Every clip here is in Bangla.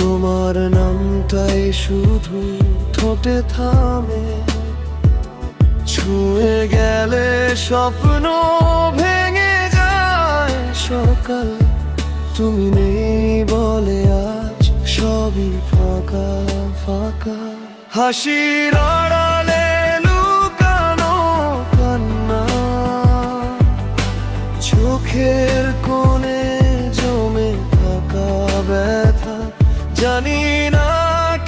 তোমার নামটাই শুধু ঠোঁটে থামে, ছুঁয়ে গেলে স্বপ্ন ভেঙে যায় সকাল। তুমি নেই বলে আজ সবই ফাঁকা ফাঁকা, হাসির আড়ালে লুকানো কান্না, চোখের কোণে জমে থাকা ব্যথা। জানি না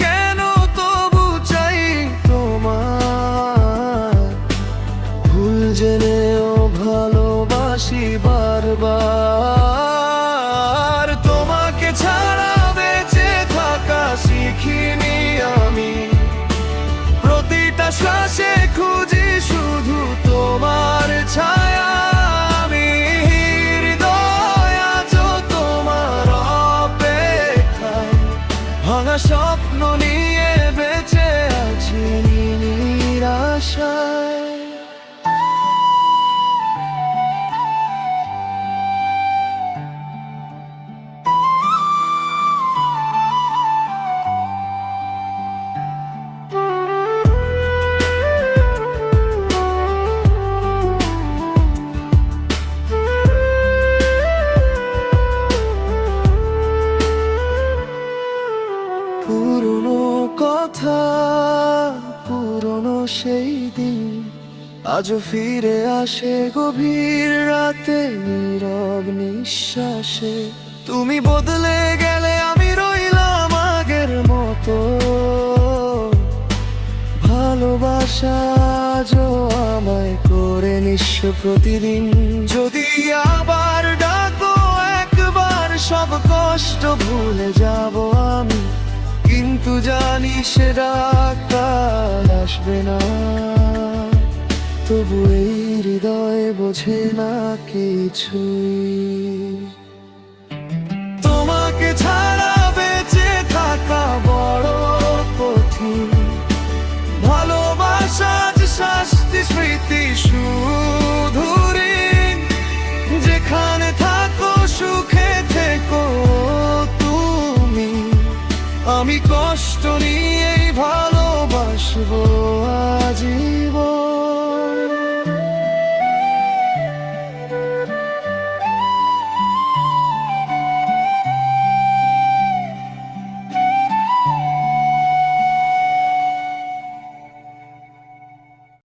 কেন তবু চাই তোমার, ভুল জেনেও ভালোবাসি বারবার। তোমাকে ছাড়া বেঁচে থাকা শিখিনি আমি, প্রতিটা শ্বাসে খুঁজি শুধু তোমার ছায়া। আমি হৃদয় আজও তোমার অপেক্ষায়, ভাঙা স্বপ্ন নিয়ে বেঁচে আছি নিরাশায়। পুরনো কথা, পুরনো সেই দিন আজও ফিরে আসে গভীর রাতে নীরব নিঃশ্বাসে। তুমি বদলে গেলে আমি রইলাম আগের মতো, ভালোবাসা আজও আমায় করে নিঃস্ব প্রতিদিন। যদি আবার ডাকো একবার সব কষ্ট ভুলে যাব আমি, কিন্তু জানি সে ডাকটা আসবে না। তবু এই হৃদয় বোঝে না কিছুই, তোমাকে ছাড়া বেঁচে থাকা বড় কঠিন। ভালোবাসা যে শাস্তি স্মৃতি শুধু ঋণ, যেখানে থাকো সুখে থেকো তুমি। আমি কষ্ট নিয়েই ভালোবাসবো।